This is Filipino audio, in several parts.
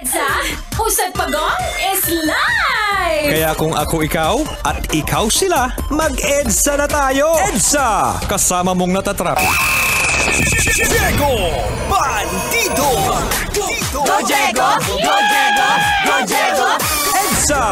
Sa Pusat Pagong is live! Kaya kung ako ikaw at ikaw sila, mag-EDSA na tayo! EDSA! Kasama mong natatrap. Diego Bandido! Go Diego! Go Diego! Go Diego! EDSA!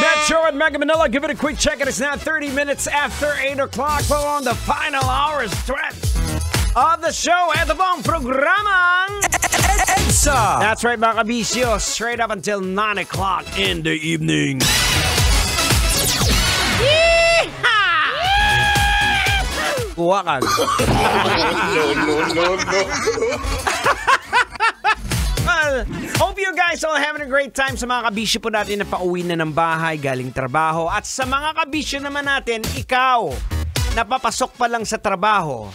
Metro at Mega Manila, give it a quick check. It is now 30 minutes after 8 o'clock. We're on the final hour stretch of the show. Ito po ang programang EDSA! That's right, mga kabisyo. Straight up until 9 o'clock in the evening. Kuha ka. No. Well, hope you guys all having a great time sa mga kabisyo po natin na pauwi na ng bahay, galing trabaho. At sa mga kabisyo naman natin, ikaw, napapasok pa lang sa trabaho.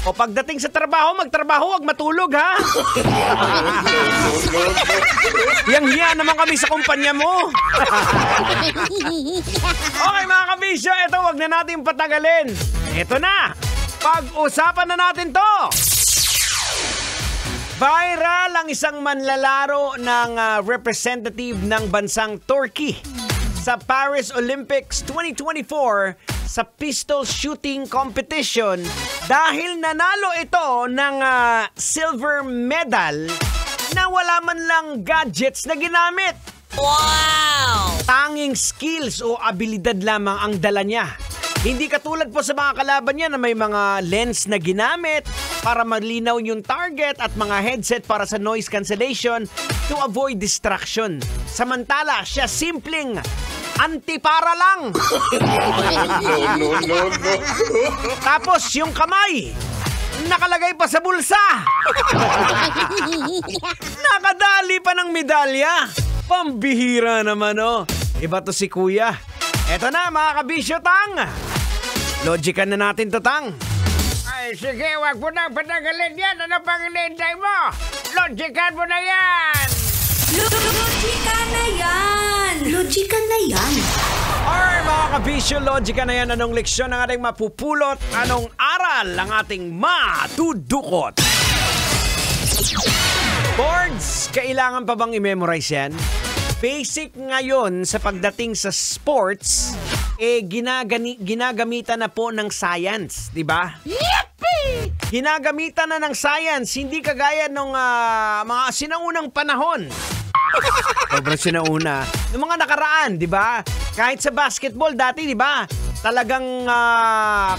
O pagdating sa trabaho, magtrabaho, wag matulog, ha? Hiyang-hiya naman kami sa kumpanya mo. Okay, mga kabisyo, ito, wag na natin patagalin. Ito na, pag-usapan na natin to. Viral ang isang manlalaro ng representative ng bansang Turkey sa Paris Olympics 2024 sa pistol shooting competition dahil nanalo ito ng silver medal na wala man lang gadgets na ginamit. Wow! Tanging skills o abilidad lamang ang dala niya. Hindi katulad po sa mga kalaban niya na may mga lens na ginamit para malinaw yung target at mga headset para sa noise cancellation to avoid distraction. Samantala, siya simpleng antipara lang. No. Tapos yung kamay, nakalagay pa sa bulsa. Nakadali pa ng medalya. Pambihira naman, oh. Iba to si Kuya. Eto na, mga kabisyo, Tang. Logican na natin to, Tang. Ay, sige, wag mo nang patagalin yan. Ano pang hinihintay mo? Logican mo na yan! Logika na yan! Logika na yan! Alright, mga kabisyo, logica na yan. Anong leksyon ang ating mapupulot? Anong aral ang ating matudukot? Boards, kailangan pa bang i-memorize yan? Basic ngayon sa pagdating sa sports, ginagamitan na po ng science, di ba? Yippee! Ginagamitan na ng science, hindi kagaya nung mga sinaunang panahon. Sobrang sinauna. Ng mga nakaraan, di ba? Kahit sa basketball dati, di ba? Talagang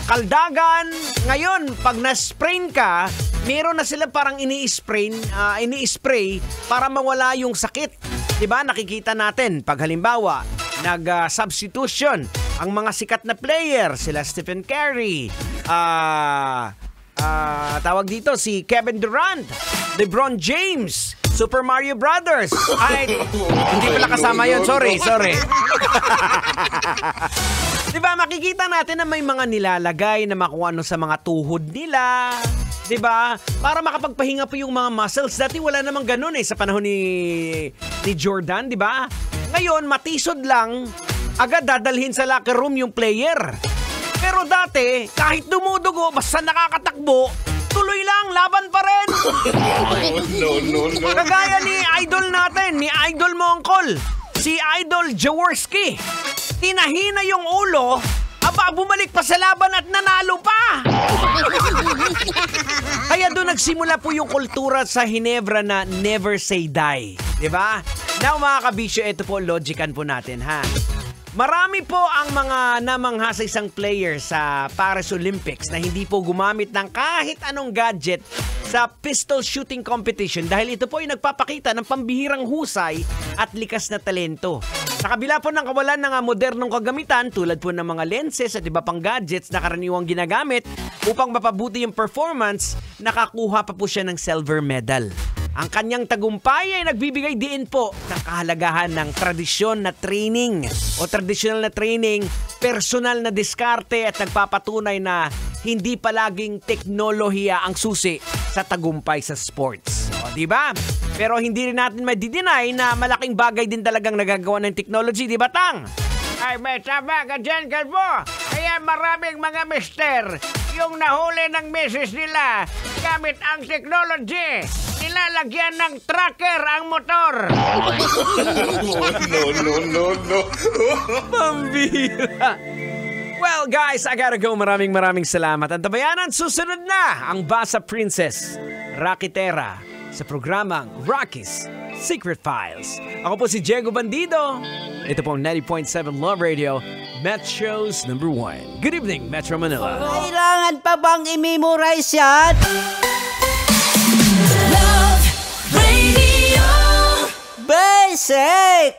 kaldagan. Ngayon, pag na-sprain ka, meron na sila parang ini-spray para mawala yung sakit. Diba, nakikita natin, pag halimbawa, nag-substitution ang mga sikat na player, sila Stephen Curry, tawag dito si Kevin Durant, LeBron James, Super Mario Brothers. Ay, hindi pala kasama yun. Sorry. Diba, makikita natin na may mga nilalagay na makuha ano sa mga tuhod nila. Diba? Para makapagpahinga po yung mga muscles. Dati wala namang ganun sa panahon ni Jordan, diba? Ngayon, matisod lang, agad dadalhin sa locker room yung player. Pero dati, kahit dumudugo, basta nakakatakbo, tuloy lang, laban pa rin. No. Kagaya ni idol natin, ni idol mo Uncle, si Idol Jaworski. Tinahina yung ulo, bumalik pa sa laban at nanalo pa. Kaya doon nagsimula po yung kultura sa Hinebra na never say die. Diba? Now mga kabisyo, ito po, logican po natin, ha? Marami po ang mga namangha sa isang player sa Paris Olympics na hindi po gumamit ng kahit anong gadget sa pistol shooting competition dahil ito po ay nagpapakita ng pambihirang husay at likas na talento. Sa kabila po ng kawalan ng modernong kagamitan tulad po ng mga lenses at iba pang gadgets na karaniwang ginagamit upang mapabuti yung performance, nakakuha pa po siya ng silver medal. Ang kanyang tagumpay ay nagbibigay diin po ng kahalagahan ng tradisyon na training o traditional na training, personal na diskarte at nagpapatunay na hindi palaging teknolohiya ang susi sa tagumpay sa sports. O, di ba? Pero hindi rin natin madideny na malaking bagay din talagang nagagawa ng technology, di ba, Tang? Ay, may tama ka dyan, Kalbo. Kaya maraming mga mister yung nahuli ng misis nila gamit ang technology. Nilalagyan ng tracker ang motor. No. Pambira. Well, guys, I gotta go. Maraming salamat. Ang tabayanan, susunod na ang Basa Princess, Rakitera, sa programang Rocky's Secret Files. Ako po si Diego Bandido. Ito po ang 90.7 Love Radio, Metro's #1. Good evening, Metro Manila. Kailangan pa bang i-memorize yan? Love Radio Basic!